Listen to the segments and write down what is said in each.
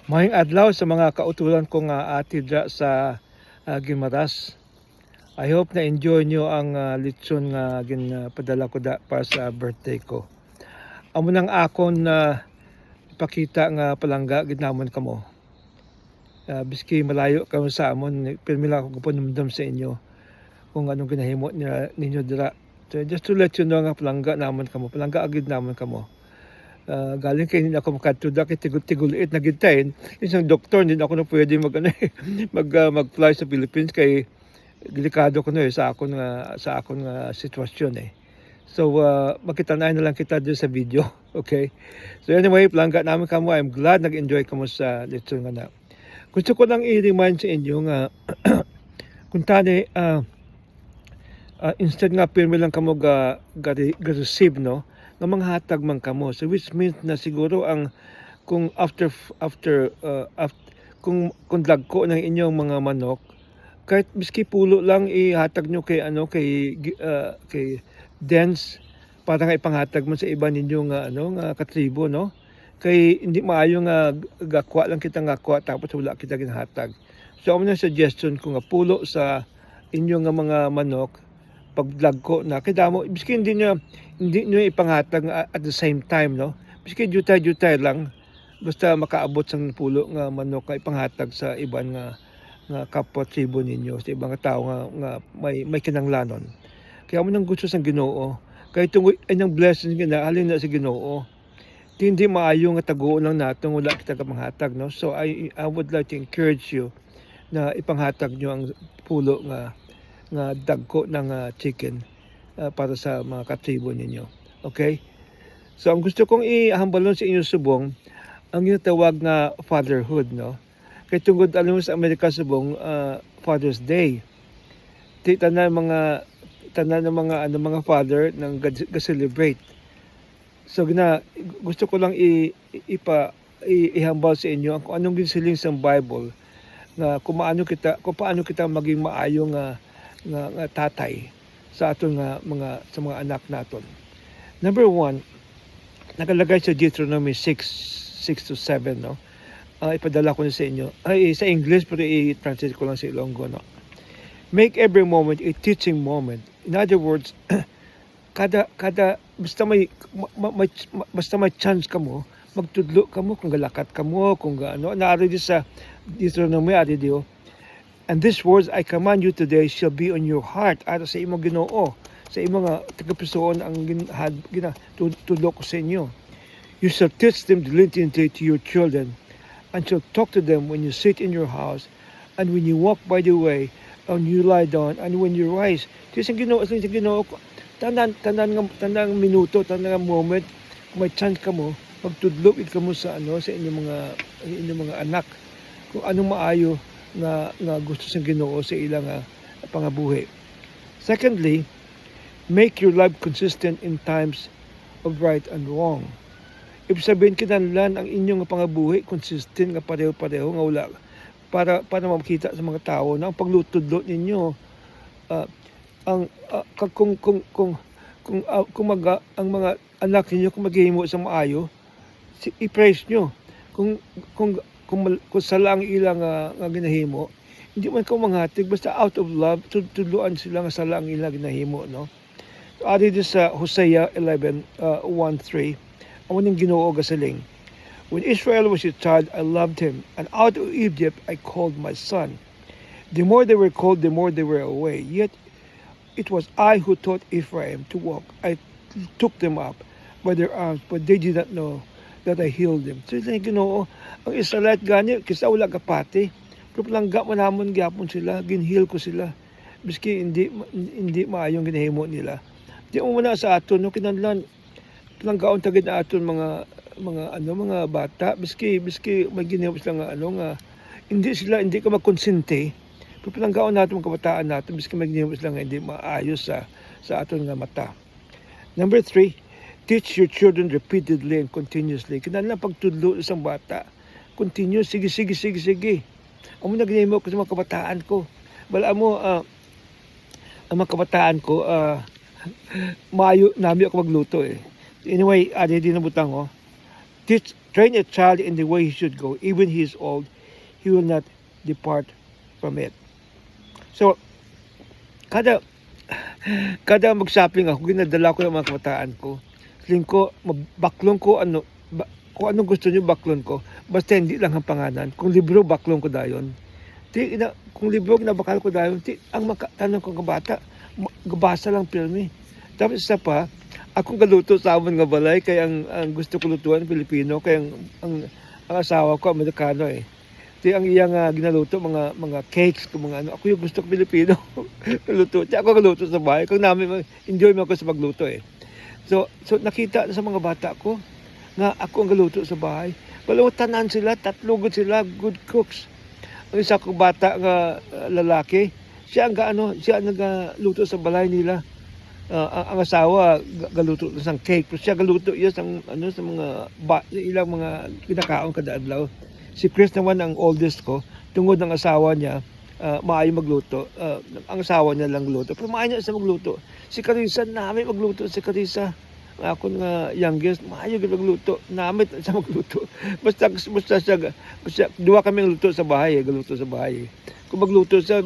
Maayong adlaw sa mga kautulan ko nga ati dra sa Gimaras. I hope na enjoy nyo ang lechon nga padala ko da para sa birthday ko. Amo nang akon na ipakita nga palangga ginamon kamo. Biski malayo kamo sa amon, pirmila ako panumdum sa inyo kung anong ginahimo ninyo dira. So just to let you know nga palangga namon kamo, palangga agid namon kamo. Galing kay hindi ako makatuda kay tigul-tigulit na gintayin. Isang doktor, hindi ako na pwede mag-fly sa Philippines kay delikado ko na sa akong sitwasyon eh. So, makita na lang kita dito sa video. Okay? So anyway, plangga namin kamo. I'm glad nag-enjoy kamo sa lechon nga na. Gusto ko lang i-remind sa inyo nga kung tani, instead nga pirmi lang kamo ga-receive, no? Nga mga hatag man kamo, so which means na siguro ang kung after kung dagko ng inyong mga manok, kahit miski pulo lang ihatag nyo kay kay dens para nga ipanghatag mo sa iba ninyo nga katribo, no, kay hindi maayo nga gakwa lang kita ngakwa tapos wala kita ginhatag. So ang suggestion ko nga pulo sa inyong nga mga manok paglag ko na kaya mo biski hindi nyo ipanghatag at the same time, no, biski jutay lang basta makaabot sang pulo nga manok nga ipanghatag sa iban nga kapwa tribo ninyo, sa ibang tao nga may kinanglanon. Kaya mo nang gusto sang Ginoo kay tungoy ay nang blessing nga halin na sa Ginoo, hindi maayo nga taguon lang naton wala kita kapanghatag, no. So I would like to encourage you na ipanghatag nyo ang pulo nga dagko ng chicken para sa mga katribo ninyo. Okay? So ang gusto kong ihambalon sa inyo subong ang ginatawag na fatherhood, no? Kay tungod alam mo sa Amerika subong Father's Day. Tanan ng mga father nang ga-celebrate. So gusto ko lang ihambal sa inyo kung anong ginsiling sa Bible na kung paano kita maging maayo nga tatay sa aton sa mga anak naton. Number 1, nakalagay sa Deuteronomy 6:6-7, no. Ipadala ko na sa inyo. Sa English pero i-translate ko lang sa Ilonggo, no. Make every moment a teaching moment. In other words, kada basta may chance kamo, magtudlo kamo kung galakat kamo, kung gaano. Naari di sa Deuteronomy ari di. And these words I command you today shall be on your heart. Ato sa imong Ginoo, sa imong tagapisoon ang tudlo ko sa inyo. You shall teach them diligently to your children, and shall talk to them when you sit in your house, and when you walk by the way, and you lie down, and when you rise. Kasi sa Ginoo, tanang minuto, tanang moment, kung may chance ka mo, magtudlo ka mo sa inyong mga anak, kung anong maayo nga gusto sa Ginoo sa ilang pangabuhi. Secondly, make your life consistent in times of right and wrong. Ibig sabihin kinahanglan ang inyong pangabuhi consistent nga pareho-pareho nga wala para makita sa mga tao na ang paglutudlo ninyo ang ang mga anak niyo kung maghihimo sa maayo, i-praise nyo. Kung sala ang ilang nga ginahimo, hindi man ko manghatig basta out of love tudluan sila nga sala ang ilang ginahimo, no. So ari di sa Hosea 11:1-3, amo ning Ginoo gasaling. When Israel was a child, I loved him, and out of Egypt I called my son. The more they were called, the more they were away. Yet it was I who taught Ephraim to walk. I took them up by their arms, but they did not know that I healed them. So yung Ginoo, ang Israelite gani, kisa wala kapati, pero palangga manamon gyapon sila, ginheal ko sila. Biski hindi maayong ginahimo nila. Di mo muna sa aton, no, kinahanglan palanggaon tagid na aton mga bata, biski may ginahimo sila nga hindi ka magkonsente. Pero palanggaon natin mga kabataan natin, biski may ginahimo sila nga hindi maayos sa aton nga mata. Number 3, teach your children repeatedly and continuously. Kinahanglan pagtudlo isang bata, continuous, sige. Amo na ginahimo ko sa mga kabataan ko. Bala mo ang mga kabataan ko maayo nami ako magluto eh. Anyway, adi din na butang teach Train a child in the way he should go, even he is old, he will not depart from it. So, kada kada mag-shopping ako, ginadala ko yung mga kabataan ko. Feeling ko, baklong ko kung anong gusto nyo, baklon ko. Basta hindi lang ang pangalan. Kung libro, baklon ko dayon. Kung libro, ginabakal ko dayon. Ang tanong ko kabata, gabasa lang filmi. Tapos isa pa, akong galuto sa amon nga balay, kaya ang gusto ko lutuan, Pilipino, kaya ang asawa ko, Amerikano eh. Ang iyang ginaluto, mga cakes, mga ano. Ako yung gusto ko Pilipino. Luto. Ako galuto sa bahay. Kung namin, enjoy mo ako sa magluto eh. So nakita sa mga bata ko, nga ako ang galuto sa bahay. Balutanan sila, tatlugod sila, good cooks. Ang isa kong bata nga lalaki, siya ang nagaluto sa balay nila. Ang asawa galuto sa cake, pero siya galuto iya sa mga ilang mga kinakaon kada adlaw. Si Chris naman ang oldest ko, tungod ng asawa niya, maayo magluto. Ang asawa niya lang luto, pero maayo niya sa magluto. Si Carissa, namin magluto si Carissa. Ako nga youngest, maayo magluto. Namit sa magluto. Basta duwa kami luto sa bahay, galuto sa bahay. Kung magluto siya,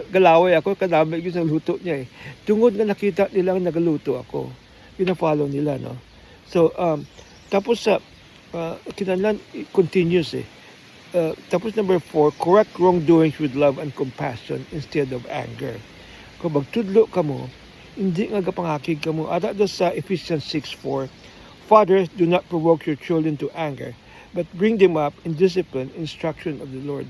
galaway ako, kadami yung sa luto niya eh. Tungod nga nakita nilang nagaluto ako, pina-follow nila, no? So, tapos sa kinahanglan continuous eh. Tapos number 4, correct wrongdoings with love and compassion instead of anger. Kung magtudlo ka mo, hindi nga gapangakig ka mo. Ada do sa Ephesians 6:4, fathers, do not provoke your children to anger, but bring them up in discipline, instruction of the Lord.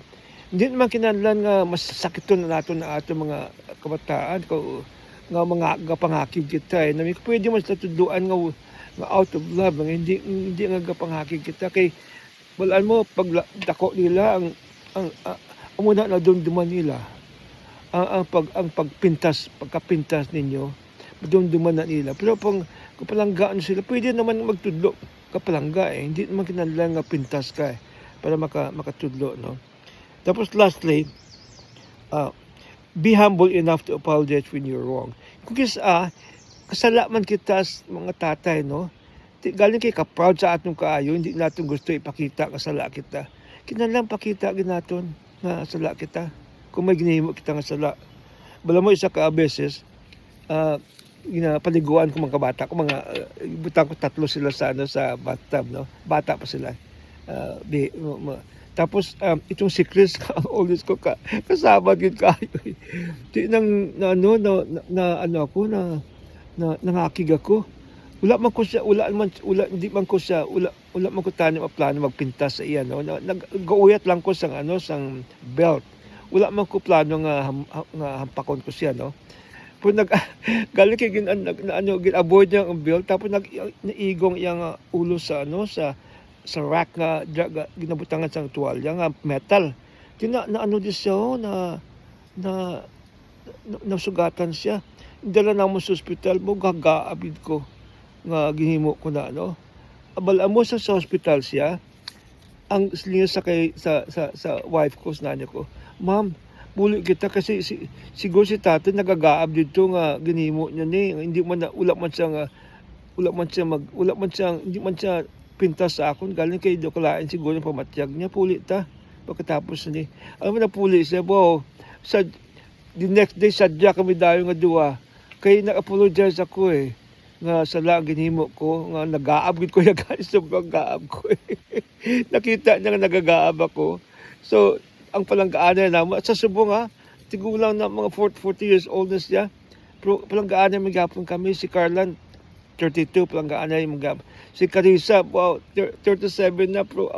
Hindi naman kinahanglan nga masasakiton na nato na ato mga kabataan ko nga mga gapangakig kita eh. Nami pwede man sa tudluan nga out of love, hindi nga gapanghakig kita kay walaan mo pag dako nila ang muna na dumduman nila ang pagkapintas ninyo, dumduman na nila. Pero pang kapalanggaan sila, pwede naman magtudlo kapalangga eh. Hindi naman kinahanglan nga pintas ka eh, para makatudlo, no? Tapos lastly, be humble enough to apologize when you're wrong. Kung kasala man kita mga tatay, no? Galing kay ka-proud sa atong kaayo, hindi natin gusto ipakita kasala kita. Kinahanglan pakita ginaton nga sala kita. Kung may ginahimo kita nga sala. Bala mo isa ka beses, paliguan ko mga kabata ko, butang ko 3 sila sa bathtub, no? Bata pa sila. Tapos itong si Chris, ang oldest ko kasama gid kayo. Di nangakig ako. Wala man ko tanim ang plano magpintas sa iya, no. Nag-uuyat lang ko sang belt. Wala man ko plano nga hampakon ko siya, no. Pero galing kay gin-avoid niya ang belt, tapos naigong iyang ulo sa sa rack nga ginabutangan sang tuwalya nga metal. Nasugatan siya. Dala na mo sa ospital mo, gagaabid ko nga gihimo ko na, no. Abala mo sa ospital siya, ang sliya sa wife ko, sa nanay ko, ma'am, buli kita kasi siguro si tatay nagagaab dito nga ginhimo niya ni, hindi man siya pintas sa akon, galing kay dokalain siguro yung pamatyag niya, puli ta pagkatapos ni. Alam mo na puli siya, the next day sadya kami dayo nga duwa. Kay nag-apologize ako eh. Nga sala ginhimo ko, nga nag-aab ko yung sobrang gaab ko eh. Nakita niya nga nagagaab ako. So, ang palanggaan na sa Subong tigulang na mga 40 years old na siya. Pero palanggaan na magapon kami, si Carlan, 32, palanggaan na yung magapon. Si Carissa, 37 na, pero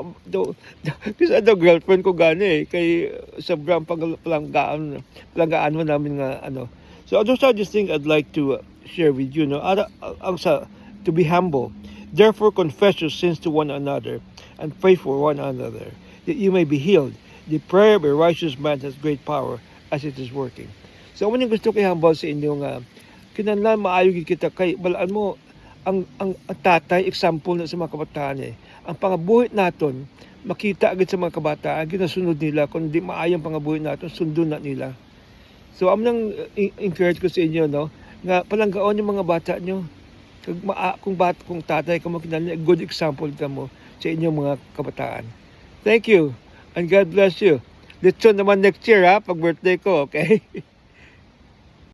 kasi girlfriend ko gani eh. Kay sobrang palanggaan mo namin nga So those are the things I'd like to share with you, no. To be humble. Therefore confess your sins to one another and pray for one another that you may be healed. The prayer of a righteous man has great power as it is working. So kung gusto kay humble sa inyo nga kinahanglan maayo kita kay balaan mo ang tatay example na sa mga kabataan eh. Ang pangabuhi naton makita agad sa mga kabataan ginasunod nila, kung di maayong pangabuhi naton sundon na nila. So, nang encourage ko sa inyo, no, nga palanggaon yung mga bata nyo. kung tatay ka mo kinahanglan good example ka mo sa inyong mga kabataan. Thank you and God bless you. Lechon naman next year ha, pag birthday ko, okay?